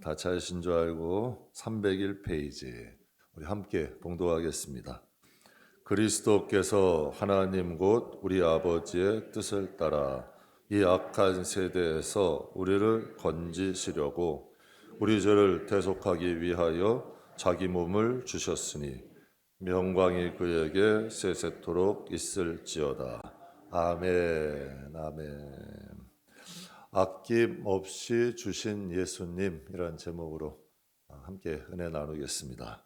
다 찾으신 줄 알고 301페이지 우리 함께 봉독하겠습니다. 그리스도께서 하나님 곧 우리 아버지의 뜻을 따라 이 악한 세대에서 우리를 건지시려고 우리 죄를 대속하기 위하여 자기 몸을 주셨으니 영광이 그에게 세세토록 있을지어다. 아멘. 아멘. 아낌없이 주신 예수님이라는 제목으로 함께 은혜 나누겠습니다.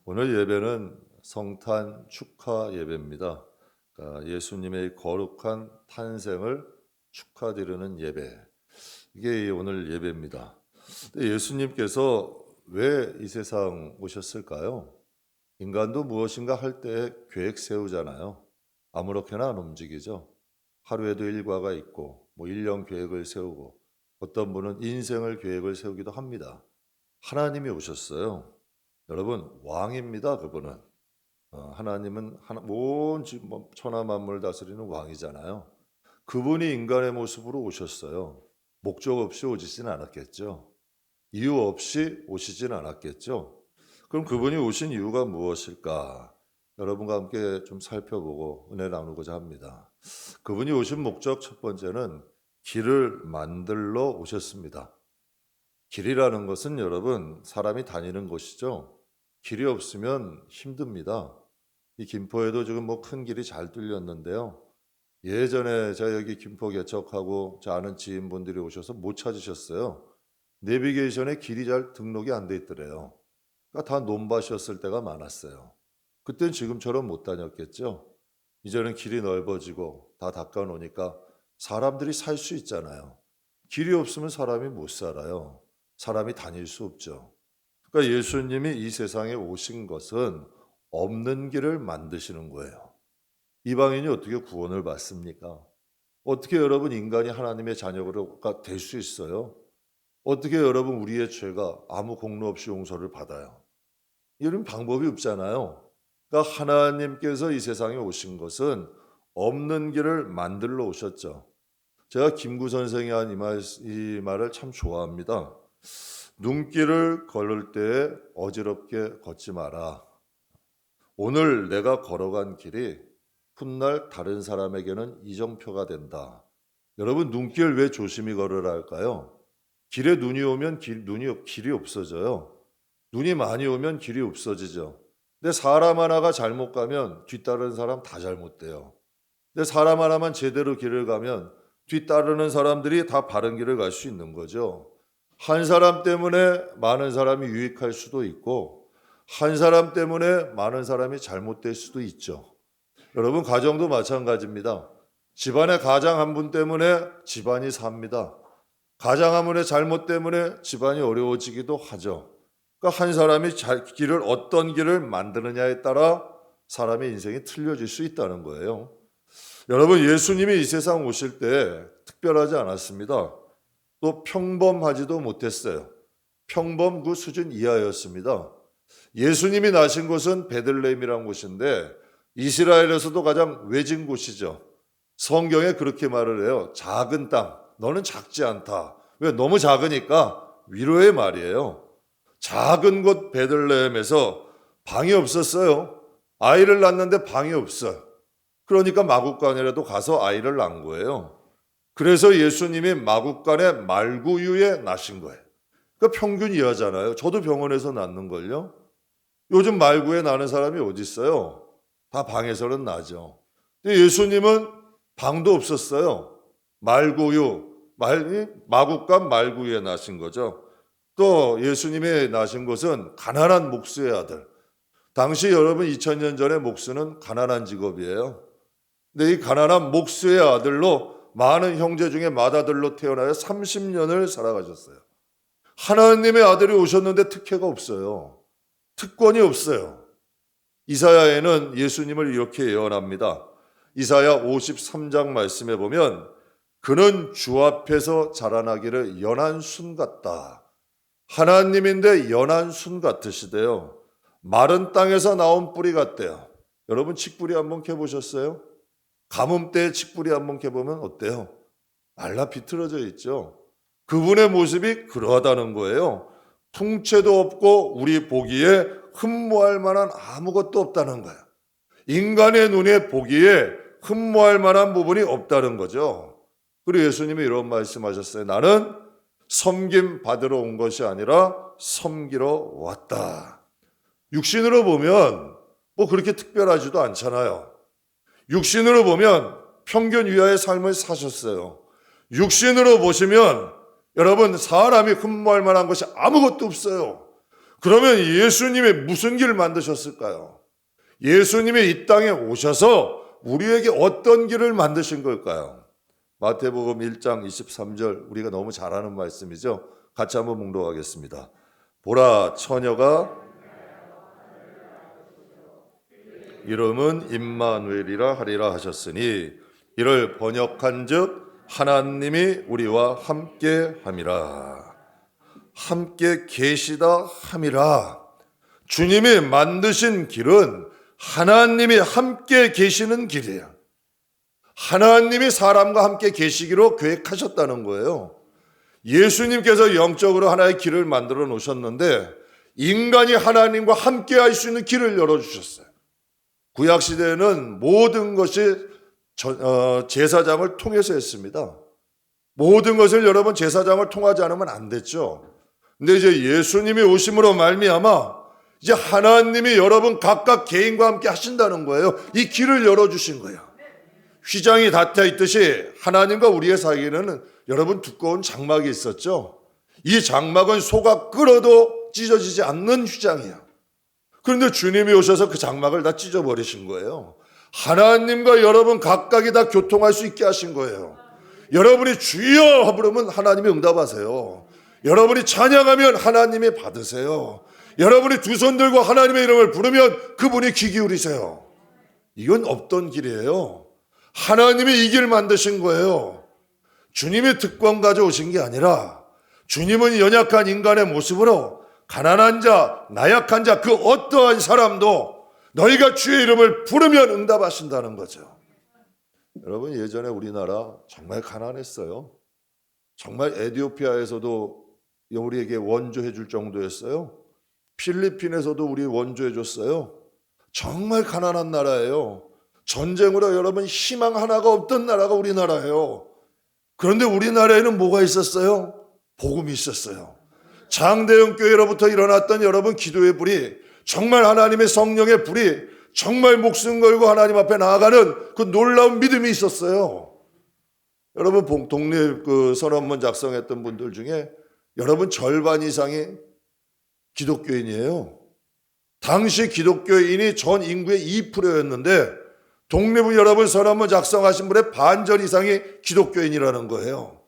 오늘 예배는 성탄 축하 예배입니다. 그러니까 예수님의 거룩한 탄생을 축하드리는 예배. 이게 오늘 예배입니다. 예수님께서 왜 이 세상 오셨을까요? 인간도 무엇인가 할 때 계획 세우잖아요. 아무렇게나 안 움직이죠. 하루에도 일과가 있고 1년 계획을 세우고 어떤 분은 인생을 계획을 세우기도 합니다. 하나님이 오셨어요. 여러분 왕입니다. 그분은 하나님은 온 천하 만물을 다스리는 왕이잖아요. 그분이 인간의 모습으로 오셨어요. 목적 없이 오시진 않았겠죠. 이유 없이 오시진 않았겠죠. 그럼 그분이 오신 이유가 무엇일까? 여러분과 함께 좀 살펴보고 은혜 나누고자 합니다. 그분이 오신 목적 첫 번째는 길을 만들러 오셨습니다. 길이라는 것은 여러분 사람이 다니는 곳이죠. 길이 없으면 힘듭니다. 이 김포에도 지금 큰 길이 잘 뚫렸는데요. 예전에 제가 여기 김포 개척하고 저 아는 지인분들이 오셔서 못 찾으셨어요. 내비게이션에 길이 잘 등록이 안 돼 있더래요. 그러니까 다 논밭이었을 때가 많았어요. 그땐 지금처럼 못 다녔겠죠. 이제는 길이 넓어지고 다 닦아놓으니까 사람들이 살 수 있잖아요. 길이 없으면 사람이 못 살아요. 사람이 다닐 수 없죠. 그러니까 예수님이 이 세상에 오신 것은 없는 길을 만드시는 거예요. 이방인이 어떻게 구원을 받습니까? 어떻게 여러분 인간이 하나님의 자녀가 될 수 있어요? 어떻게 여러분 우리의 죄가 아무 공로 없이 용서를 받아요? 이런 방법이 없잖아요. 그러니까 하나님께서 이 세상에 오신 것은 없는 길을 만들러 오셨죠. 제가 김구 선생이 한 이 말을 참 좋아합니다. 눈길을 걸을 때 어지럽게 걷지 마라. 오늘 내가 걸어간 길이 훗날 다른 사람에게는 이정표가 된다. 여러분 눈길 왜 조심히 걸으라 할까요? 길에 눈이 오면 길이 없어져요. 눈이 많이 오면 길이 없어지죠. 근데 사람 하나가 잘못 가면 뒤따르는 사람 다 잘못돼요. 근데 사람 하나만 제대로 길을 가면 뒤따르는 사람들이 다 바른 길을 갈 수 있는 거죠. 한 사람 때문에 많은 사람이 유익할 수도 있고 한 사람 때문에 많은 사람이 잘못될 수도 있죠. 여러분 가정도 마찬가지입니다. 집안의 가장 한 분 때문에 집안이 삽니다. 가장 한 분의 잘못 때문에 집안이 어려워지기도 하죠. 그러니까 한 사람이 어떤 길을 만드느냐에 따라 사람의 인생이 틀려질 수 있다는 거예요. 여러분 예수님이 이 세상 오실 때 특별하지 않았습니다. 또 평범하지도 못했어요. 평범 그 수준 이하였습니다. 예수님이 나신 곳은 베들레헴이라는 곳인데 이스라엘에서도 가장 외진 곳이죠. 성경에 그렇게 말을 해요. 작은 땅, 너는 작지 않다. 왜? 너무 작으니까 위로의 말이에요. 작은 곳 베들레헴에서 방이 없었어요. 아이를 낳는데 방이 없어요. 그러니까 마구간이라도 가서 아이를 낳은 거예요. 그래서 예수님이 마구간의 말구유에 나신 거예요. 그러니까 평균 이하잖아요. 저도 병원에서 낳는걸요. 요즘 말구에 나는 사람이 어디 있어요? 다 방에서는 나죠. 근데 예수님은 방도 없었어요. 마구간 말구유에 나신 거죠. 또 예수님이 나신 곳은 가난한 목수의 아들. 당시 여러분 2000년 전에 목수는 가난한 직업이에요. 근데 이 가난한 목수의 아들로 많은 형제 중에 맏아들로 태어나여 30년을 살아가셨어요. 하나님의 아들이 오셨는데 특혜가 없어요. 특권이 없어요. 이사야에는 예수님을 이렇게 예언합니다. 이사야 53장 말씀에 보면 그는 주 앞에서 자라나기를 연한 순 같다. 하나님인데 연한 순 같으시대요. 마른 땅에서 나온 뿌리 같대요. 여러분 칡뿌리 한번 캐보셨어요? 가뭄때에 칡뿌리 한번 캐보면 어때요? 말라 비틀어져 있죠. 그분의 모습이 그러하다는 거예요. 풍채도 없고 우리 보기에 흠모할 만한 아무것도 없다는 거야. 인간의 눈에 보기에 흠모할 만한 부분이 없다는 거죠. 그리고 예수님이 이런 말씀하셨어요. 나는 섬김 받으러 온 것이 아니라 섬기러 왔다. 육신으로 보면 뭐 그렇게 특별하지도 않잖아요. 육신으로 보면 평균 이하의 삶을 사셨어요. 육신으로 보시면 여러분 사람이 흠모할 만한 것이 아무것도 없어요. 그러면 예수님이 무슨 길을 만드셨을까요? 예수님이 이 땅에 오셔서 우리에게 어떤 길을 만드신 걸까요? 마태복음 1장 23절 우리가 너무 잘 아는 말씀이죠. 같이 한번 묵독하겠습니다. 보라 처녀가 이름은 임마누엘이라 하리라 하셨으니 이를 번역한즉 하나님이 우리와 함께 함이라. 함께 계시다 함이라. 주님이 만드신 길은 하나님이 함께 계시는 길이에요. 하나님이 사람과 함께 계시기로 계획하셨다는 거예요. 예수님께서 영적으로 하나의 길을 만들어 놓으셨는데 인간이 하나님과 함께 할 수 있는 길을 열어주셨어요. 구약시대에는 모든 것이 제사장을 통해서 했습니다. 모든 것을 여러분 제사장을 통하지 않으면 안 됐죠. 근데 이제 예수님이 오심으로 말미암아 이제 하나님이 여러분 각각 개인과 함께 하신다는 거예요. 이 길을 열어주신 거예요. 휘장이 닫혀 있듯이 하나님과 우리의 사이에는 여러분 두꺼운 장막이 있었죠. 이 장막은 소가 끌어도 찢어지지 않는 휘장이에요. 그런데 주님이 오셔서 그 장막을 다 찢어버리신 거예요. 하나님과 여러분 각각이 다 교통할 수 있게 하신 거예요. 여러분이 주여 부르면 하나님이 응답하세요. 여러분이 찬양하면 하나님이 받으세요. 여러분이 두 손 들고 하나님의 이름을 부르면 그분이 귀 기울이세요. 이건 없던 길이에요. 하나님이 이 길 만드신 거예요. 주님이 특권 가져오신 게 아니라 주님은 연약한 인간의 모습으로 가난한 자, 나약한 자, 그 어떠한 사람도 너희가 주의 이름을 부르면 응답하신다는 거죠. 여러분 예전에 우리나라 정말 가난했어요. 정말 에티오피아에서도 우리에게 원조해 줄 정도였어요. 필리핀에서도 우리 원조해 줬어요. 정말 가난한 나라예요. 전쟁으로 여러분 희망 하나가 없던 나라가 우리나라예요. 그런데 우리나라에는 뭐가 있었어요? 복음이 있었어요. 장대영 교회로부터 일어났던 여러분 기도의 불이, 정말 하나님의 성령의 불이, 정말 목숨 걸고 하나님 앞에 나아가는 그 놀라운 믿음이 있었어요. 여러분 독립 선언문 작성했던 분들 중에 여러분 절반 이상이 기독교인이에요. 당시 기독교인이 전 인구의 2%였는데 독립을 여러분 선언문 작성하신 분의 반절 이상이 기독교인이라는 거예요.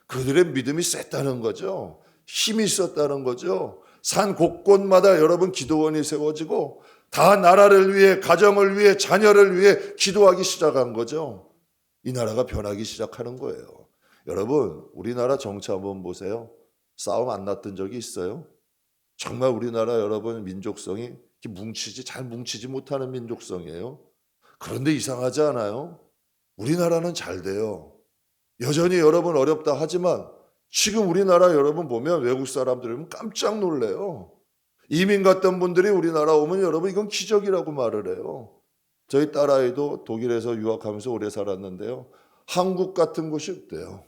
그들의 믿음이 셌다는 거죠. 힘이 있었다는 거죠. 산 곳곳마다 여러분 기도원이 세워지고 다 나라를 위해, 가정을 위해, 자녀를 위해 기도하기 시작한 거죠. 이 나라가 변하기 시작하는 거예요. 여러분 우리나라 정치 한번 보세요. 싸움 안 났던 적이 있어요? 정말 우리나라 여러분 민족성이 잘 뭉치지 못하는 민족성이에요. 그런데 이상하지 않아요? 우리나라는 잘 돼요. 여전히 여러분 어렵다 하지만 지금 우리나라 여러분 보면 외국 사람들 보면 깜짝 놀래요. 이민 갔던 분들이 우리나라 오면 여러분 이건 기적이라고 말을 해요. 저희 딸아이도 독일에서 유학하면서 오래 살았는데요. 한국 같은 곳이 없대요.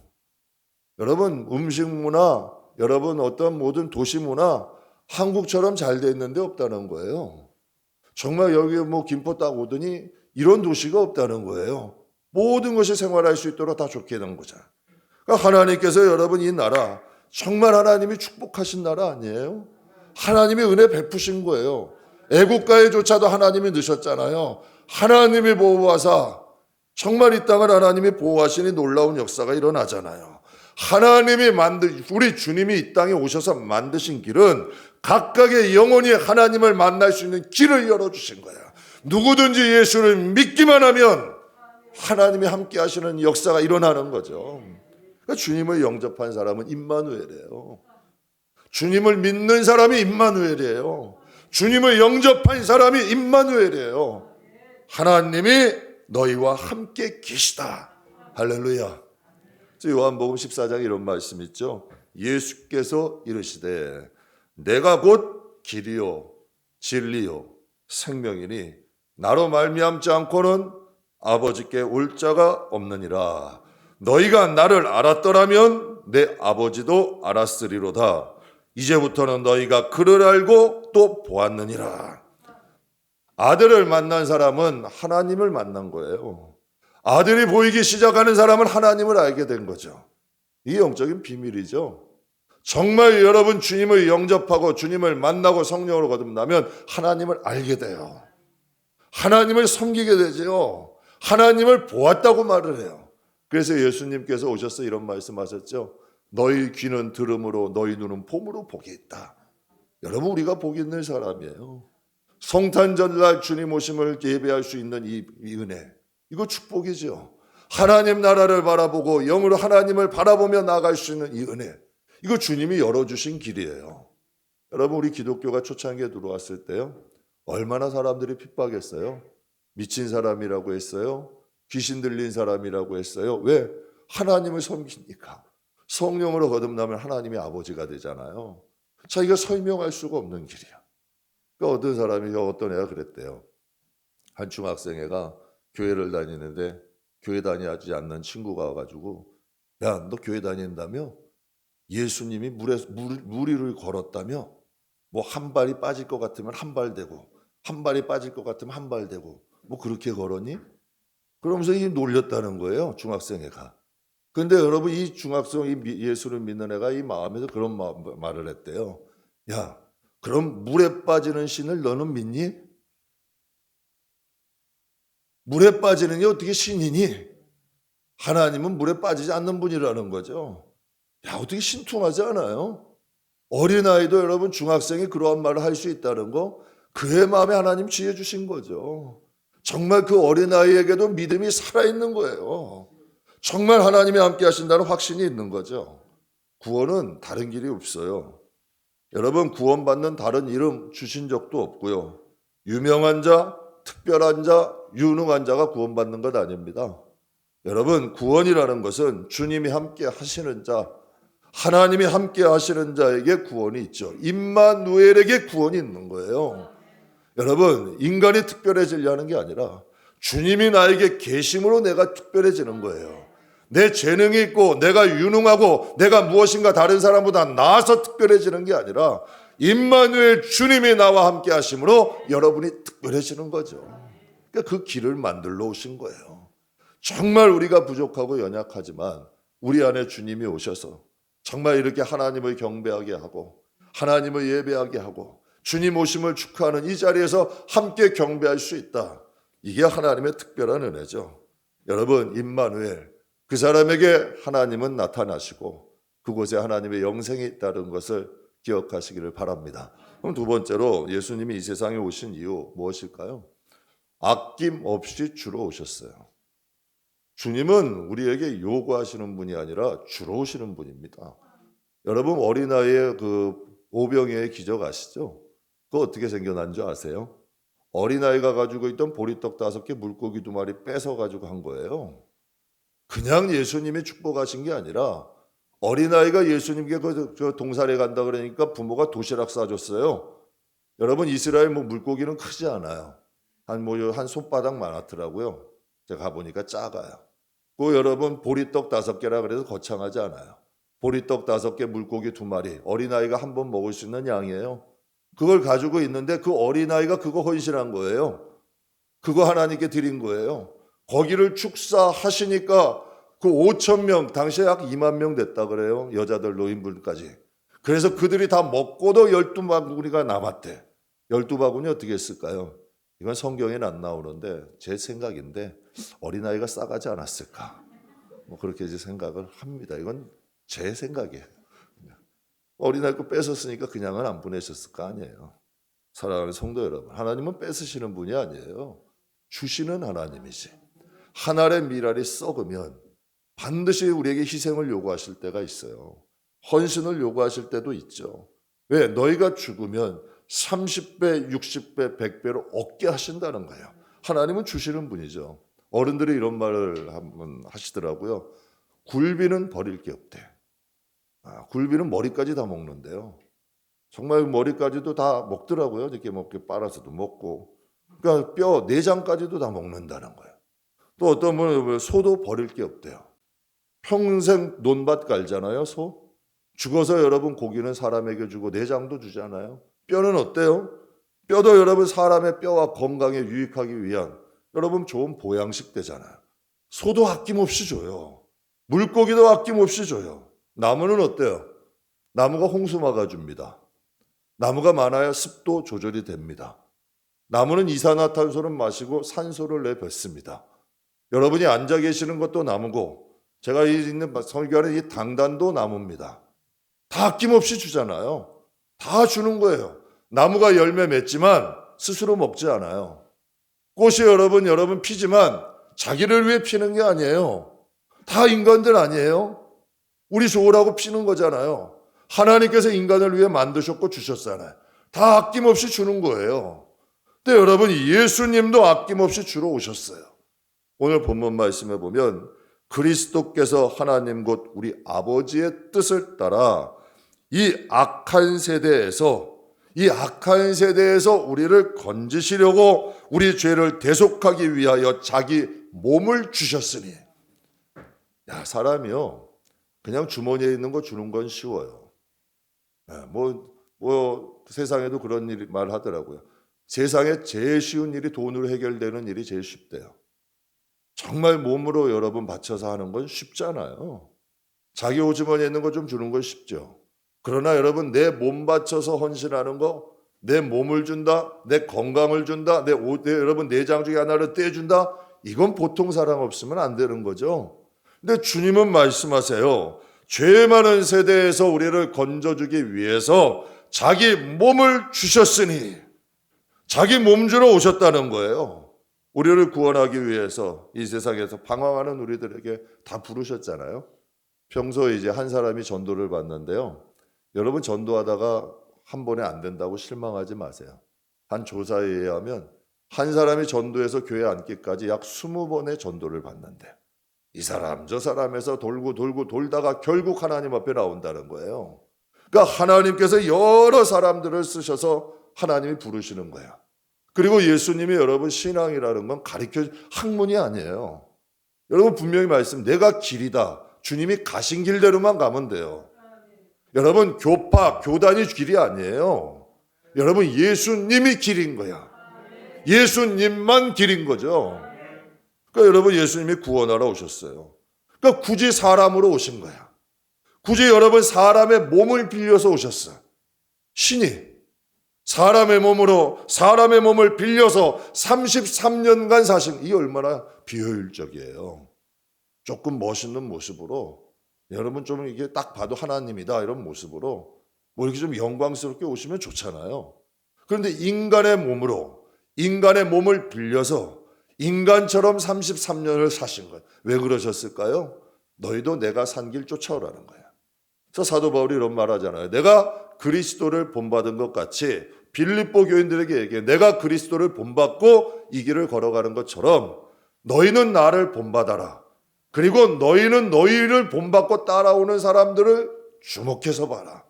여러분 음식 문화, 여러분 어떤 모든 도시 문화 한국처럼 잘 돼 있는데 없다는 거예요. 정말 여기 뭐 김포 딱 오더니 이런 도시가 없다는 거예요. 모든 것이 생활할 수 있도록 다 좋게 된 거잖아요. 그러니까 하나님께서 여러분 이 나라 정말 하나님이 축복하신 나라 아니에요? 하나님이 은혜 베푸신 거예요. 애국가에조차도 하나님이 넣으셨잖아요. 하나님이 보호하사 정말 이 땅을 하나님이 보호하시니 놀라운 역사가 일어나잖아요. 하나님이 우리 주님이 이 땅에 오셔서 만드신 길은 각각의 영혼이 하나님을 만날 수 있는 길을 열어주신 거야. 누구든지 예수를 믿기만 하면 하나님이 함께 하시는 역사가 일어나는 거죠. 그러니까 주님을 영접한 사람은 임마누엘이에요. 주님을 믿는 사람이 임마누엘이에요. 주님을 영접한 사람이 임마누엘이에요. 하나님이 너희와 함께 계시다. 할렐루야. 요한복음 14장에 이런 말씀 있죠. 예수께서 이르시되 내가 곧 길이요 진리요 생명이니 나로 말미암지 않고는 아버지께 올 자가 없느니라. 너희가 나를 알았더라면 내 아버지도 알았으리로다. 이제부터는 너희가 그를 알고 또 보았느니라. 아들을 만난 사람은 하나님을 만난 거예요. 아들이 보이기 시작하는 사람은 하나님을 알게 된 거죠. 이게 영적인 비밀이죠. 정말 여러분 주님을 영접하고 주님을 만나고 성령으로 거듭나면 하나님을 알게 돼요. 하나님을 섬기게 되죠. 하나님을 보았다고 말을 해요. 그래서 예수님께서 오셔서 이런 말씀하셨죠. 너희 귀는 들음으로 너희 눈은 봄으로 복이 있다. 여러분 우리가 복이 있는 사람이에요. 성탄절날 주님 오심을 예배할 수 있는 이 은혜, 이거 축복이죠. 하나님 나라를 바라보고 영으로 하나님을 바라보며 나아갈 수 있는 이 은혜, 이거 주님이 열어주신 길이에요. 여러분 우리 기독교가 초창기에 들어왔을 때요, 얼마나 사람들이 핍박했어요. 미친 사람이라고 했어요. 귀신 들린 사람이라고 했어요. 왜? 하나님을 섬기니까. 성령으로 거듭나면 하나님이 아버지가 되잖아요. 자기가 설명할 수가 없는 길이야. 그러니까 어떤 애가 그랬대요. 한 중학생 애가 교회를 다니는데 교회 다니지 않는 친구가 와가지고, 야, 너 교회 다닌다며? 예수님이 물 위를 걸었다며? 뭐 한 발이 빠질 것 같으면 한 발 되고, 한 발이 빠질 것 같으면 한 발 되고, 뭐 그렇게 걸었니? 그러면서 이 놀렸다는 거예요, 중학생 애가. 근데 여러분 이 중학생, 이 예수를 믿는 애가 이 마음에서 그런 말을 했대요. 야, 그럼 물에 빠지는 신을 너는 믿니? 물에 빠지는 게 어떻게 신이니? 하나님은 물에 빠지지 않는 분이라는 거죠. 야, 어떻게 신통하지 않아요? 어린아이도 여러분 중학생이 그러한 말을 할 수 있다는 거, 그의 마음에 하나님 지혜 주신 거죠. 정말 그 어린아이에게도 믿음이 살아있는 거예요. 정말 하나님이 함께 하신다는 확신이 있는 거죠. 구원은 다른 길이 없어요. 여러분 구원받는 다른 이름 주신 적도 없고요. 유명한 자, 특별한 자, 유능한 자가 구원받는 것 아닙니다. 여러분 구원이라는 것은 주님이 함께 하시는 자, 하나님이 함께 하시는 자에게 구원이 있죠. 임마누엘에게 구원이 있는 거예요. 여러분 인간이 특별해지려는 게 아니라 주님이 나에게 계심으로 내가 특별해지는 거예요. 내 재능이 있고 내가 유능하고 내가 무엇인가 다른 사람보다 나아서 특별해지는 게 아니라 임마누엘 주님이 나와 함께 하심으로 여러분이 특별해지는 거죠. 그러니까 그 길을 만들러 오신 거예요. 정말 우리가 부족하고 연약하지만 우리 안에 주님이 오셔서 정말 이렇게 하나님을 경배하게 하고 하나님을 예배하게 하고 주님 오심을 축하하는 이 자리에서 함께 경배할 수 있다. 이게 하나님의 특별한 은혜죠. 여러분 임마누엘, 그 사람에게 하나님은 나타나시고 그곳에 하나님의 영생이 있다는 것을 기억하시기를 바랍니다. 그럼 두 번째로 예수님이 이 세상에 오신 이유 무엇일까요? 아낌없이 주로 오셨어요. 주님은 우리에게 요구하시는 분이 아니라 주로 오시는 분입니다. 여러분 어린아이의 그 오병이어의 기적 아시죠? 그거 어떻게 생겨난 줄 아세요? 어린아이가 가지고 있던 보리떡 5개, 물고기 2마리 뺏어가지고 한 거예요. 그냥 예수님이 축복하신 게 아니라 어린아이가 예수님께 그 동산에 간다 그러니까 부모가 도시락 싸줬어요. 여러분 이스라엘 물고기는 크지 않아요. 한 손바닥 많았더라고요. 제가 가보니까 작아요. 그 여러분 보리떡 5개라 그래서 거창하지 않아요. 보리떡 5개, 물고기 2마리, 어린아이가 한 번 먹을 수 있는 양이에요. 그걸 가지고 있는데 그 어린아이가 그거 헌신한 거예요. 그거 하나님께 드린 거예요. 거기를 축사하시니까 그 5,000명, 당시에 약 2만 명 됐다 그래요. 여자들, 노인분까지. 그래서 그들이 다 먹고도 12바구니가 남았대. 12바구니 어떻게 했을까요? 이건 성경에는 안 나오는데 제 생각인데 어린아이가 싸가지 않았을까? 뭐 그렇게 이제 생각을 합니다. 이건 제 생각이에요. 어린아이 거 뺏었으니까 그냥은 안 보내셨을 거 아니에요. 사랑하는 성도 여러분, 하나님은 뺏으시는 분이 아니에요. 주시는 하나님이지. 한 알의 밀알이 썩으면 반드시 우리에게 희생을 요구하실 때가 있어요. 헌신을 요구하실 때도 있죠. 왜? 너희가 죽으면 30배, 60배, 100배로 얻게 하신다는 거예요. 하나님은 주시는 분이죠. 어른들이 이런 말을 한번 하시더라고요. 굴비는 버릴 게 없대. 굴비는 머리까지 다 먹는데요. 정말 머리까지도 다 먹더라고요. 이렇게 빨아서도 먹고. 그러니까 뼈, 내장까지도 다 먹는다는 거예요. 또 어떤 분은 소도 버릴 게 없대요. 평생 논밭 갈잖아요, 소. 죽어서 여러분 고기는 사람에게 주고 내장도 주잖아요. 뼈는 어때요? 뼈도 여러분 사람의 뼈와 건강에 유익하기 위한 여러분 좋은 보양식 되잖아요. 소도 아낌없이 줘요. 물고기도 아낌없이 줘요. 나무는 어때요? 나무가 홍수 막아줍니다. 나무가 많아야 습도 조절이 됩니다. 나무는 이산화탄소를 마시고 산소를 내뱉습니다. 여러분이 앉아 계시는 것도 나무고 제가 있는 설교하는 이 당단도 나무입니다. 다 아낌없이 주잖아요. 다 주는 거예요. 나무가 열매 맺지만 스스로 먹지 않아요. 꽃이 여러분 피지만 자기를 위해 피는 게 아니에요. 다 인간들 아니에요. 우리 좋으라고 피는 거잖아요. 하나님께서 인간을 위해 만드셨고 주셨잖아요. 다 아낌없이 주는 거예요. 근데 여러분 예수님도 아낌없이 주러 오셨어요. 오늘 본문 말씀에 보면 그리스도께서 하나님 곧 우리 아버지의 뜻을 따라 이 악한 세대에서 우리를 건지시려고 우리 죄를 대속하기 위하여 자기 몸을 주셨으니. 야, 사람이요 그냥 주머니에 있는 거 주는 건 쉬워요. 세상에도 그런 말 하더라고요. 세상에 제일 쉬운 일이 돈으로 해결되는 일이 제일 쉽대요. 정말 몸으로 여러분 바쳐서 하는 건 쉽잖아요. 자기 호주머니에 있는 거 좀 주는 건 쉽죠. 그러나 여러분 내 몸 바쳐서 헌신하는 거, 내 몸을 준다, 내 건강을 준다, 여러분 내장 중에 하나를 떼준다, 이건 보통 사람 없으면 안 되는 거죠. 근데 주님은 말씀하세요. 죄 많은 세대에서 우리를 건져주기 위해서 자기 몸을 주셨으니, 자기 몸 주러 오셨다는 거예요. 우리를 구원하기 위해서 이 세상에서 방황하는 우리들에게 다 부르셨잖아요. 평소에 이제 한 사람이 전도를 받는데요. 여러분 전도하다가 한 번에 안 된다고 실망하지 마세요. 한 조사에 의하면 한 사람이 전도해서 교회 앉기까지 약 20번의 전도를 받는데 이 사람 저 사람에서 돌고 돌다가 결국 하나님 앞에 나온다는 거예요. 그러니까 하나님께서 여러 사람들을 쓰셔서 하나님이 부르시는 거예요. 그리고 예수님이 여러분 신앙이라는 건 가르쳐 학문이 아니에요. 여러분 분명히 내가 길이다. 주님이 가신 길대로만 가면 돼요. 여러분 교단이 길이 아니에요. 여러분 예수님이 길인 거야. 예수님만 길인 거죠. 그러니까 여러분 예수님이 구원하러 오셨어요. 그러니까 굳이 사람으로 오신 거야. 굳이 여러분 사람의 몸을 빌려서 오셨어요. 신이 사람의 몸을 빌려서 33년간 사신, 이 얼마나 비효율적이에요. 조금 멋있는 모습으로 여러분 좀 이게 딱 봐도 하나님이다 이런 모습으로 이렇게 좀 영광스럽게 오시면 좋잖아요. 그런데 인간의 몸을 빌려서 인간처럼 33년을 사신 거예요. 왜 그러셨을까요? 너희도 내가 산 길 쫓아오라는 거예요. 그래서 사도 바울이 이런 말 하잖아요. 내가 그리스도를 본받은 것 같이 빌립보 교인들에게 얘기해. 내가 그리스도를 본받고 이 길을 걸어가는 것처럼 너희는 나를 본받아라. 그리고 너희는 너희를 본받고 따라오는 사람들을 주목해서 봐라.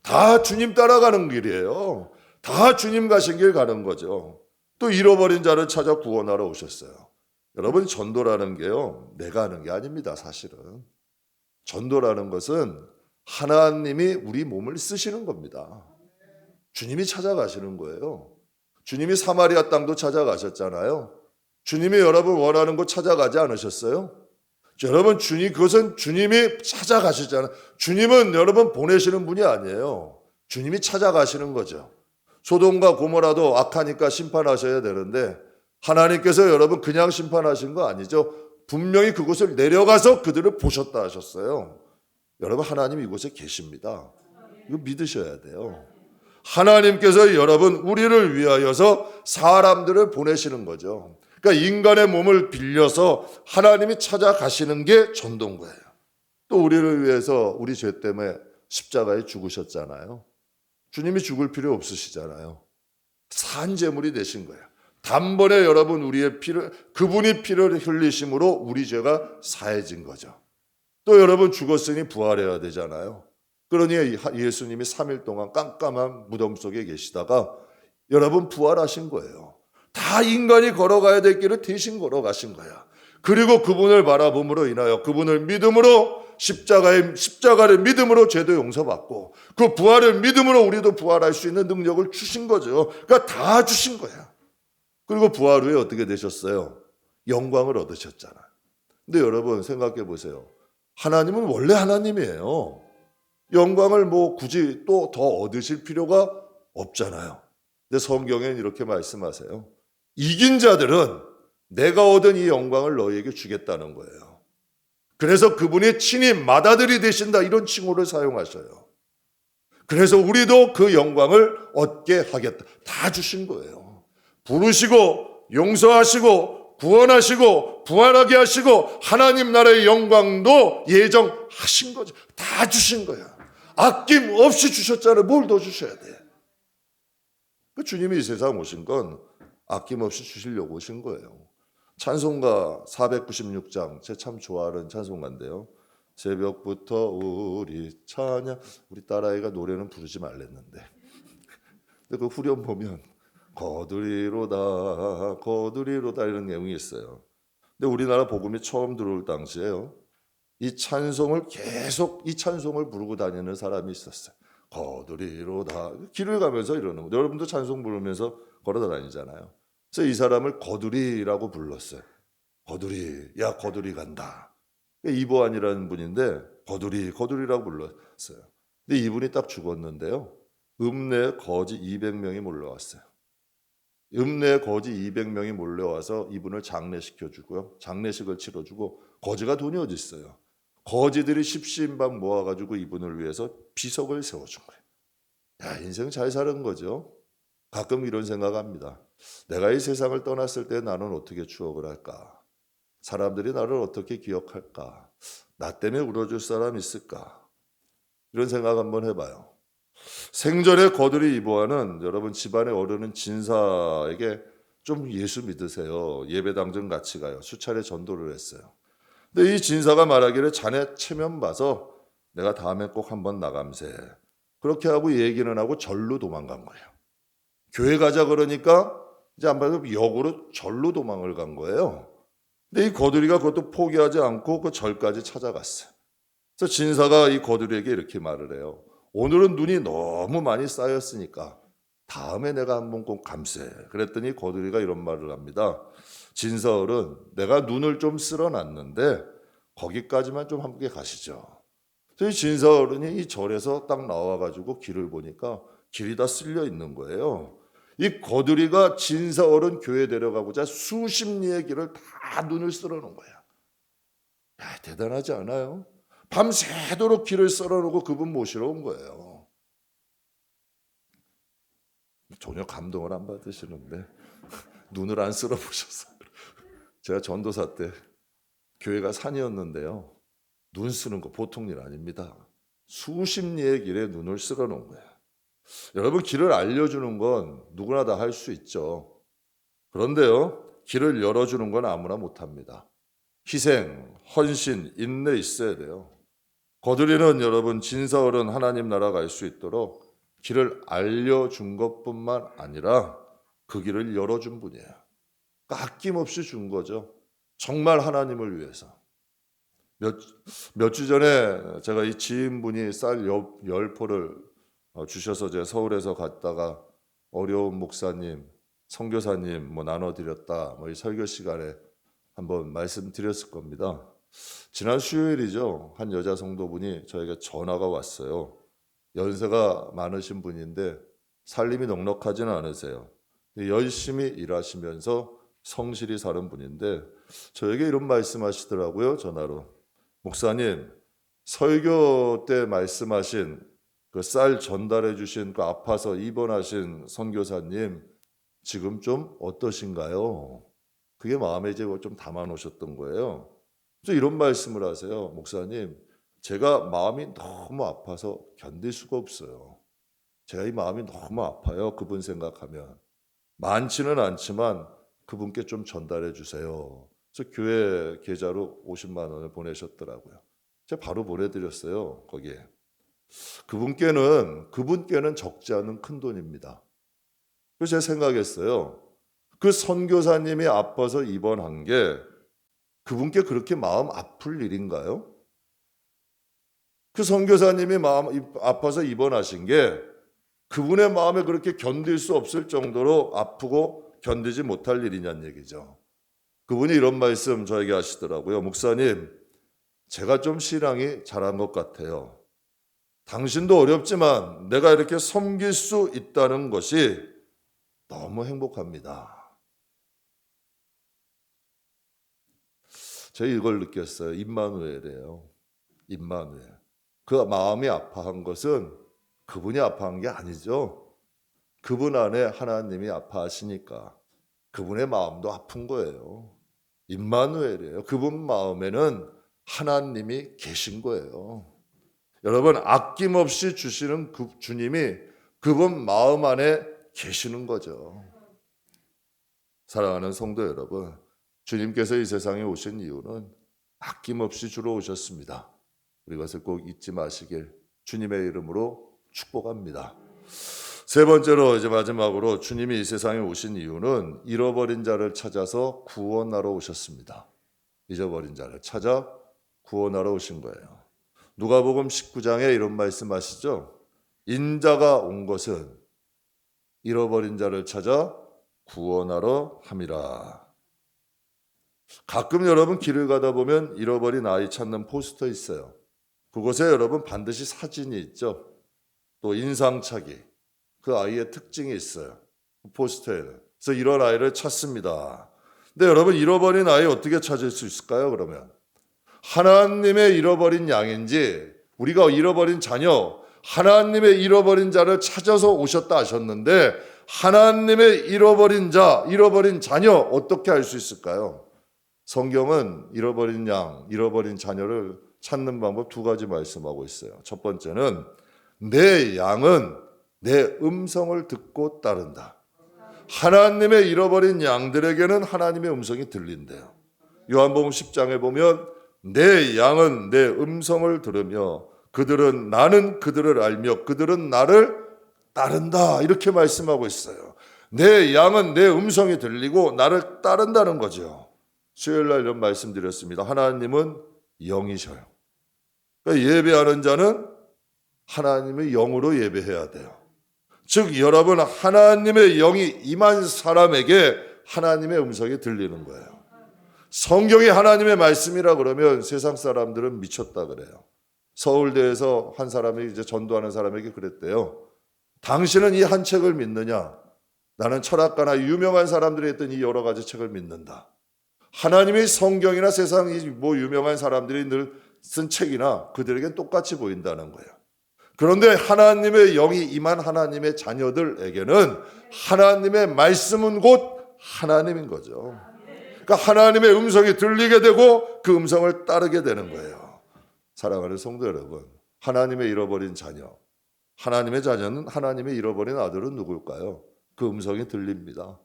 다 주님 따라가는 길이에요. 다 주님 가신 길 가는 거죠. 또 잃어버린 자를 찾아 구원하러 오셨어요. 여러분 전도라는 게요. 내가 하는 게 아닙니다. 사실은. 전도라는 것은 하나님이 우리 몸을 쓰시는 겁니다. 주님이 찾아가시는 거예요. 주님이 사마리아 땅도 찾아가셨잖아요. 주님이 여러분 원하는 곳 찾아가지 않으셨어요? 여러분 그것은 주님이 찾아가시잖아요. 주님은 여러분 보내시는 분이 아니에요. 주님이 찾아가시는 거죠. 소돔과 고모라도 악하니까 심판하셔야 되는데 하나님께서 여러분 그냥 심판하신 거 아니죠. 분명히 그곳을 내려가서 그들을 보셨다 하셨어요. 여러분 하나님 이곳에 계십니다. 이거 믿으셔야 돼요. 하나님께서 여러분 우리를 위하여서 사람들을 보내시는 거죠. 그러니까 인간의 몸을 빌려서 하나님이 찾아가시는 게 전도인 거예요. 또 우리를 위해서 우리 죄 때문에 십자가에 죽으셨잖아요. 주님이 죽을 필요 없으시잖아요. 산 제물이 되신 거예요. 단번에 여러분 그분이 피를 흘리심으로 우리 죄가 사해진 거죠. 또 여러분 죽었으니 부활해야 되잖아요. 그러니 예수님이 3일 동안 깜깜한 무덤 속에 계시다가 여러분 부활하신 거예요. 다 인간이 걸어가야 될 길을 대신 걸어가신 거야. 그리고 그분을 바라봄으로 인하여 그분을 믿음으로 십자가를 믿음으로 죄도 용서받고 그 부활을 믿음으로 우리도 부활할 수 있는 능력을 주신 거죠. 그러니까 다 주신 거야. 그리고 부활 후에 어떻게 되셨어요? 영광을 얻으셨잖아. 근데 여러분 생각해 보세요. 하나님은 원래 하나님이에요. 영광을 뭐 굳이 또 더 얻으실 필요가 없잖아요. 근데 성경엔 이렇게 말씀하세요. 이긴 자들은 내가 얻은 이 영광을 너희에게 주겠다는 거예요. 그래서 그분이 친히 맏아들이 되신다 이런 칭호를 사용하셔요. 그래서 우리도 그 영광을 얻게 하겠다. 다 주신 거예요. 부르시고 용서하시고 구원하시고 부활하게 하시고 하나님 나라의 영광도 예정하신 거죠. 다 주신 거야. 아낌없이 주셨잖아요. 뭘 더 주셔야 돼? 주님이 이 세상 오신 건 아낌없이 주시려고 오신 거예요. 찬송가 496장 제 참 좋아하는 찬송가인데요. 새벽부터 우리 찬양, 우리 딸아이가 노래는 부르지 말랬는데 근데 그 후렴 보면 거두리로다 거두리로다 이런 내용이 있어요. 근데 우리나라 복음이 처음 들어올 당시에요. 이 찬송을 계속 이 찬송을 부르고 다니는 사람이 있었어요. 거두리로다 길을 가면서 이러는 거예요. 여러분도 찬송 부르면서 걸어 다니잖아요. 그래서 이 사람을 거두리라고 불렀어요. 거두리, 야 거두리 간다. 이보안이라는 분인데 거두리라고 불렀어요. 근데 이분이 딱 죽었는데요. 읍내에 거지 200명이 몰려왔어요. 읍내에 거지 200명이 몰려와서 이분을 장례시켜주고요. 장례식을 치러주고 거지가 돈이 어디 있어요. 거지들이 십시인방 모아가지고 이분을 위해서 비석을 세워준 거예요. 야, 인생 잘 사는 거죠. 가끔 이런 생각합니다. 내가 이 세상을 떠났을 때 나는 어떻게 추억을 할까? 사람들이 나를 어떻게 기억할까? 나 때문에 울어줄 사람 있을까? 이런 생각 한번 해봐요. 생전에 거두리 이보아는 여러분 집안의 어른은 진사에게 좀 예수 믿으세요. 예배당좀 같이 가요. 수차례 전도를 했어요. 근데 이 진사가 말하기를 자네 체면 봐서 내가 다음에 꼭 한번 나감세. 그렇게 하고 얘기는 하고 절로 도망간 거예요. 교회 가자 그러니까 이제 안 봐도 역으로 절로 도망을 간 거예요. 근데 이 거두리가 그것도 포기하지 않고 그 절까지 찾아갔어요. 그래서 진사가 이 거두리에게 이렇게 말을 해요. 오늘은 눈이 너무 많이 쌓였으니까 다음에 내가 한번 꼭 감세. 그랬더니 거두리가 이런 말을 합니다. 진사어른, 내가 눈을 좀 쓸어놨는데 거기까지만 좀 함께 가시죠. 그래서 진사어른이 이 절에서 딱 나와가지고 길을 보니까 길이 다 쓸려 있는 거예요. 이 거두리가 진사어른 교회 데려가고자 수십 리의 길을 다 눈을 쓸어놓은 거야. 야, 대단하지 않아요? 밤새도록 길을 썰어놓고 그분 모시러 온 거예요. 전혀 감동을 안 받으시는데 눈을 안 쓸어보셨어요. 제가 전도사 때 교회가 산이었는데요. 눈 쓰는 거 보통 일 아닙니다. 수십 리의 길에 눈을 쓸어놓은 거예요. 여러분 길을 알려주는 건 누구나 다 할 수 있죠. 그런데요. 길을 열어주는 건 아무나 못합니다. 희생, 헌신, 인내 있어야 돼요. 거두리는 여러분 진사어른 하나님 나라 갈 수 있도록 길을 알려준 것뿐만 아니라 그 길을 열어준 분이에요. 아낌없이 준 거죠. 정말 하나님을 위해서. 몇 주 전에 제가 이 지인분이 쌀 10포를 주셔서 제가 서울에서 갔다가 어려운 목사님, 선교사님 뭐 나눠드렸다. 이 설교 시간에 한번 말씀드렸을 겁니다. 지난 수요일이죠. 한 여자 성도분이 저에게 전화가 왔어요. 연세가 많으신 분인데 살림이 넉넉하지는 않으세요. 열심히 일하시면서 성실히 사는 분인데 저에게 이런 말씀하시더라고요. 전화로. 목사님, 설교 때 말씀하신 그 쌀 전달해 주신 그 아파서 입원하신 선교사님 지금 좀 어떠신가요? 그게 마음에 이제 좀 담아 놓으셨던 거예요. 그래서 이런 말씀을 하세요. 목사님, 제가 마음이 너무 아파서 견딜 수가 없어요. 제가 이 마음이 너무 아파요. 그분 생각하면. 많지는 않지만 그분께 좀 전달해 주세요. 그래서 교회 계좌로 50만 원을 보내셨더라고요. 제가 바로 보내드렸어요. 거기에. 그분께는 적지 않은 큰 돈입니다. 그래서 제가 생각했어요. 그 선교사님이 아파서 입원한 게 그분께 그렇게 마음 아플 일인가요? 그 선교사님이 마음 아파서 입원하신 게 그분의 마음에 그렇게 견딜 수 없을 정도로 아프고 견디지 못할 일이냐는 얘기죠. 그분이 이런 말씀 저에게 하시더라고요. 목사님, 제가 좀 신앙이 잘한 것 같아요. 당신도 어렵지만 내가 이렇게 섬길 수 있다는 것이 너무 행복합니다. 제가 이걸 느꼈어요. 임마누엘이에요. 임마누엘. 그 마음이 아파한 것은 그분이 아파한 게 아니죠. 그분 안에 하나님이 아파하시니까 그분의 마음도 아픈 거예요. 임마누엘이에요. 그분 마음에는 하나님이 계신 거예요. 여러분, 아낌없이 주시는 그 주님이 그분 마음 안에 계시는 거죠. 사랑하는 성도 여러분, 주님께서 이 세상에 오신 이유는 아낌없이 주러 오셨습니다. 이것을 꼭 잊지 마시길 주님의 이름으로 축복합니다. 세 번째로 이제 마지막으로 주님이 이 세상에 오신 이유는 잃어버린 자를 찾아서 구원하러 오셨습니다. 잊어버린 자를 찾아 구원하러 오신 거예요. 누가복음 19장에 이런 말씀하시죠. 인자가 온 것은 잃어버린 자를 찾아 구원하러 함이라. 가끔 여러분 길을 가다 보면 잃어버린 아이 찾는 포스터 있어요. 그곳에 여러분 반드시 사진이 있죠. 또 인상착의, 그 아이의 특징이 있어요. 포스터에는. 그래서 이런 아이를 찾습니다. 근데 여러분 잃어버린 아이 어떻게 찾을 수 있을까요? 그러면 하나님의 잃어버린 양인지 우리가 잃어버린 자녀, 하나님의 잃어버린 자를 찾아서 오셨다 하셨는데 하나님의 잃어버린 자, 잃어버린 자녀 어떻게 알 수 있을까요? 성경은 잃어버린 양, 잃어버린 자녀를 찾는 방법 두 가지 말씀하고 있어요. 첫 번째는 내 양은 내 음성을 듣고 따른다. 하나님의 잃어버린 양들에게는 하나님의 음성이 들린대요. 요한복음 10장에 보면 내 양은 내 음성을 들으며 나는 그들을 알며 그들은 나를 따른다. 이렇게 말씀하고 있어요. 내 양은 내 음성이 들리고 나를 따른다는 거죠. 수요일날 이런 말씀드렸습니다. 하나님은 영이셔요. 그러니까 예배하는 자는 하나님의 영으로 예배해야 돼요. 즉 여러분 하나님의 영이 임한 사람에게 하나님의 음성이 들리는 거예요. 성경이 하나님의 말씀이라 그러면 세상 사람들은 미쳤다 그래요. 서울대에서 한 사람이 이제 전도하는 사람에게 그랬대요. 당신은 이 한 책을 믿느냐? 나는 철학가나 유명한 사람들이 했던 이 여러 가지 책을 믿는다. 하나님의 성경이나 세상 유명한 사람들이 늘 쓴 책이나 그들에겐 똑같이 보인다는 거예요. 그런데 하나님의 영이 임한 하나님의 자녀들에게는 하나님의 말씀은 곧 하나님인 거죠. 그러니까 하나님의 음성이 들리게 되고 그 음성을 따르게 되는 거예요. 사랑하는 성도 여러분, 하나님의 잃어버린 자녀, 하나님의 자녀는 하나님의 잃어버린 아들은 누굴까요? 그 음성이 들립니다.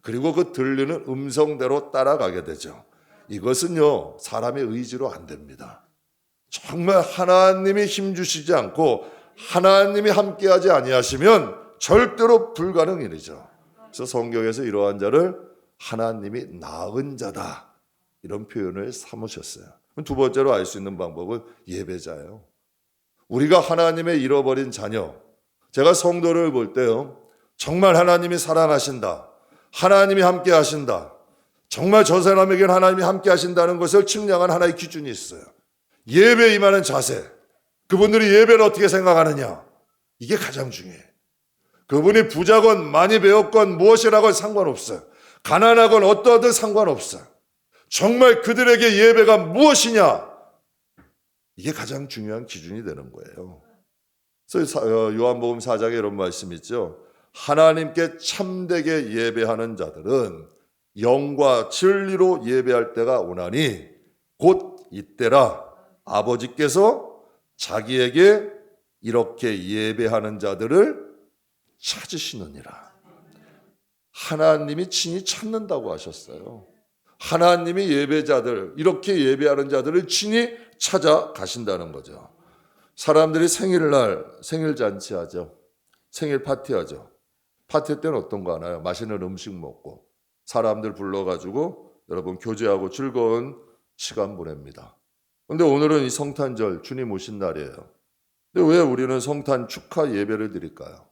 그리고 그 들리는 음성대로 따라가게 되죠. 이것은요, 사람의 의지로 안 됩니다. 정말 하나님이 힘주시지 않고 하나님이 함께하지 아니하시면 절대로 불가능한 일이죠. 그래서 성경에서 이러한 자를 하나님이 낳은 자다 이런 표현을 삼으셨어요. 두 번째로 알 수 있는 방법은 예배자예요. 우리가 하나님의 잃어버린 자녀, 제가 성도를 볼 때요, 정말 하나님이 사랑하신다, 하나님이 함께 하신다, 정말 저 사람에게는 하나님이 함께 하신다는 것을 측량한 하나의 기준이 있어요. 예배에 임하는 자세, 그분들이 예배를 어떻게 생각하느냐, 이게 가장 중요해요. 그분이 부자건 많이 배웠건 무엇이라건 상관없어요. 가난하건 어떠하든 상관없어요. 정말 그들에게 예배가 무엇이냐, 이게 가장 중요한 기준이 되는 거예요. 그래서 요한복음 4장에 이런 말씀이 있죠. 하나님께 참되게 예배하는 자들은 영과 진리로 예배할 때가 오나니 곧 이때라 아버지께서 자기에게 이렇게 예배하는 자들을 찾으시느니라. 하나님이 친히 찾는다고 하셨어요. 하나님이 예배자들, 이렇게 예배하는 자들을 친히 찾아가신다는 거죠. 사람들이 생일날 생일 잔치하죠. 생일 파티하죠. 파티 때는 어떤 거 하나요? 맛있는 음식 먹고 사람들 불러가지고 여러분 교제하고 즐거운 시간 보냅니다. 근데 오늘은 이 성탄절 주님 오신 날이에요. 근데 왜 우리는 성탄 축하 예배를 드릴까요?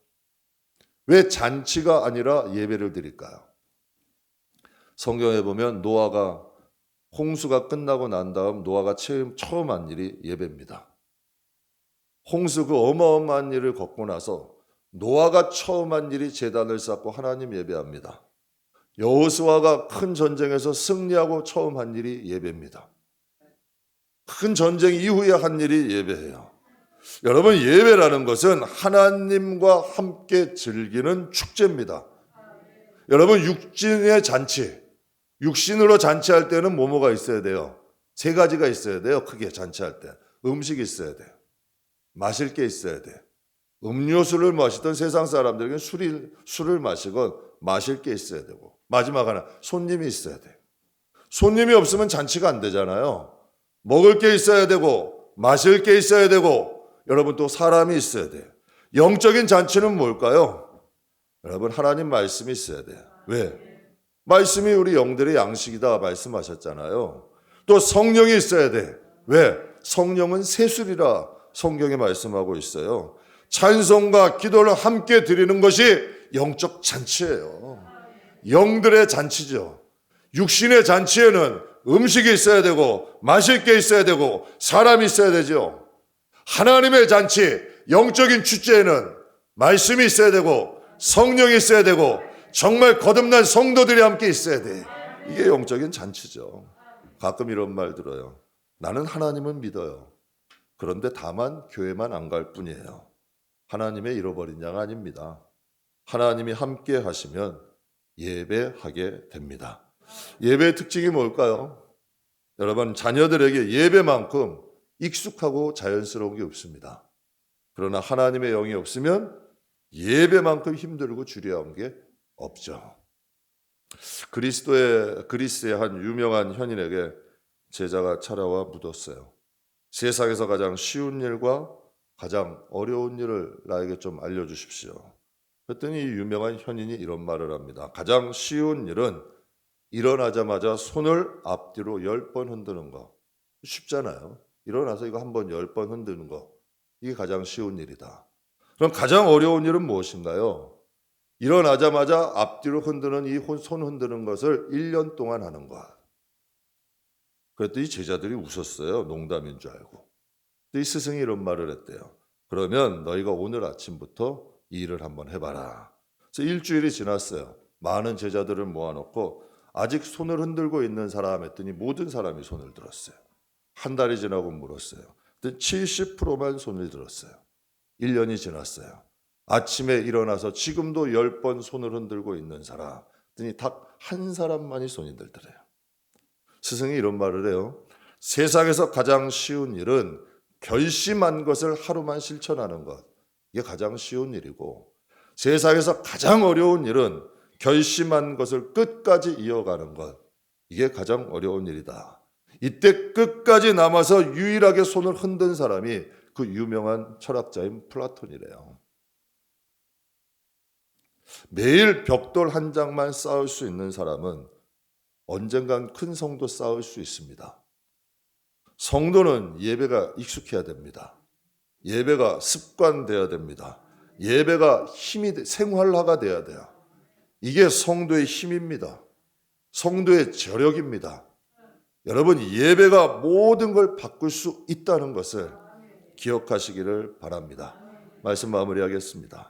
왜 잔치가 아니라 예배를 드릴까요? 성경에 보면 노아가 홍수가 끝나고 난 다음 노아가 처음 한 일이 예배입니다. 홍수 그 어마어마한 일을 겪고 나서 노아가 처음 한 일이 제단을 쌓고 하나님 예배합니다. 여호수아가 큰 전쟁에서 승리하고 처음 한 일이 예배입니다. 큰 전쟁 이후에 한 일이 예배예요. 여러분, 예배라는 것은 하나님과 함께 즐기는 축제입니다. 여러분, 육신의 잔치, 육신으로 잔치할 때는 뭐가 있어야 돼요? 세 가지가 있어야 돼요. 크게 잔치할 때 음식이 있어야 돼요. 마실 게 있어야 돼요. 음료수를 마시던 세상 사람들에게는 술을 마시건 마실 게 있어야 되고, 마지막 하나 손님이 있어야 돼요. 손님이 없으면 잔치가 안 되잖아요. 먹을 게 있어야 되고 마실 게 있어야 되고, 여러분 또 사람이 있어야 돼요. 영적인 잔치는 뭘까요? 여러분, 하나님 말씀이 있어야 돼요. 왜? 말씀이 우리 영들의 양식이다 말씀하셨잖아요. 또 성령이 있어야 돼. 왜? 성령은 세술이라 성경에 말씀하고 있어요. 찬송과 기도를 함께 드리는 것이 영적 잔치예요. 영들의 잔치죠. 육신의 잔치에는 음식이 있어야 되고 마실 게 있어야 되고 사람이 있어야 되죠. 하나님의 잔치, 영적인 축제에는 말씀이 있어야 되고 성령이 있어야 되고 정말 거듭난 성도들이 함께 있어야 돼. 이게 영적인 잔치죠. 가끔 이런 말 들어요. 나는 하나님은 믿어요. 그런데 다만 교회만 안 갈 뿐이에요. 하나님의 잃어버린 양 아닙니다. 하나님이 함께 하시면 예배하게 됩니다. 예배의 특징이 뭘까요? 여러분, 자녀들에게 예배만큼 익숙하고 자연스러운 게 없습니다. 그러나 하나님의 영이 없으면 예배만큼 힘들고 주려운 게 없죠. 그리스의 한 유명한 현인에게 제자가 찾아와 묻었어요. 세상에서 가장 쉬운 일과 가장 어려운 일을 나에게 좀 알려주십시오. 그랬더니 이 유명한 현인이 이런 말을 합니다. 가장 쉬운 일은 일어나자마자 손을 앞뒤로 10번 흔드는 거. 쉽잖아요. 일어나서 이거 한번 10번 흔드는 거. 이게 가장 쉬운 일이다. 그럼 가장 어려운 일은 무엇인가요? 일어나자마자 앞뒤로 흔드는 이 손 흔드는 것을 1년 동안 하는 것. 그랬더니 제자들이 웃었어요. 농담인 줄 알고. 이 스승이 이런 말을 했대요. 그러면 너희가 오늘 아침부터 이 일을 한번 해봐라. 그래서 일주일이 지났어요. 많은 제자들을 모아놓고 아직 손을 흔들고 있는 사람 했더니 모든 사람이 손을 들었어요. 한 달이 지나고 물었어요. 70%만 손을 들었어요. 1년이 지났어요. 아침에 일어나서 지금도 10번 손을 흔들고 있는 사람 했더니 딱 한 사람만이 손이 들더래요. 스승이 이런 말을 해요. 세상에서 가장 쉬운 일은 결심한 것을 하루만 실천하는 것. 이게 가장 쉬운 일이고, 세상에서 가장 어려운 일은 결심한 것을 끝까지 이어가는 것. 이게 가장 어려운 일이다. 이때 끝까지 남아서 유일하게 손을 흔든 사람이 그 유명한 철학자인 플라톤이래요. 매일 벽돌 한 장만 쌓을 수 있는 사람은 언젠간 큰 성도 쌓을 수 있습니다. 성도는 예배가 익숙해야 됩니다. 예배가 습관되어야 됩니다. 예배가 생활화가 돼야 돼요. 이게 성도의 힘입니다. 성도의 저력입니다. 여러분, 예배가 모든 걸 바꿀 수 있다는 것을 기억하시기를 바랍니다. 말씀 마무리하겠습니다.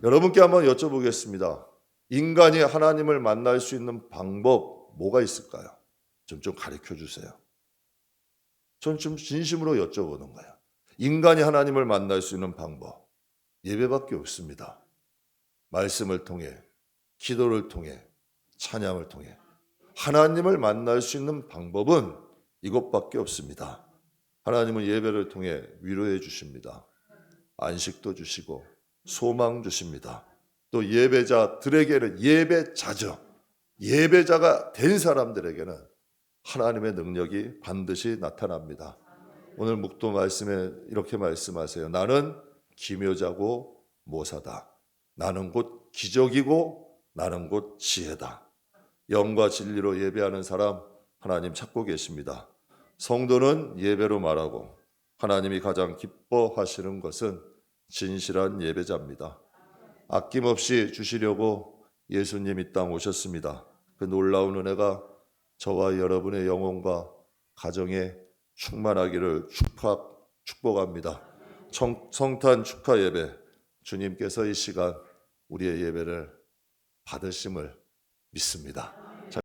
여러분께 한번 여쭤보겠습니다. 인간이 하나님을 만날 수 있는 방법 뭐가 있을까요? 좀 가르쳐 주세요. 전 좀 진심으로 여쭤보는 거예요. 인간이 하나님을 만날 수 있는 방법, 예배밖에 없습니다. 말씀을 통해, 기도를 통해, 찬양을 통해 하나님을 만날 수 있는 방법은 이것밖에 없습니다. 하나님은 예배를 통해 위로해 주십니다. 안식도 주시고 소망 주십니다. 또 예배자들에게는 예배자죠. 예배자가 된 사람들에게는 하나님의 능력이 반드시 나타납니다. 오늘 묵도 말씀에 이렇게 말씀하세요. 나는 기묘자고 모사다. 나는 곧 기적이고 나는 곧 지혜다. 영과 진리로 예배하는 사람 하나님 찾고 계십니다. 성도는 예배로 말하고 하나님이 가장 기뻐하시는 것은 진실한 예배자입니다. 아낌없이 주시려고 예수님 이 땅 오셨습니다. 그 놀라운 은혜가 저와 여러분의 영혼과 가정에 충만하기를 축복합니다. 성탄 축하 예배, 주님께서 이 시간 우리의 예배를 받으심을 믿습니다.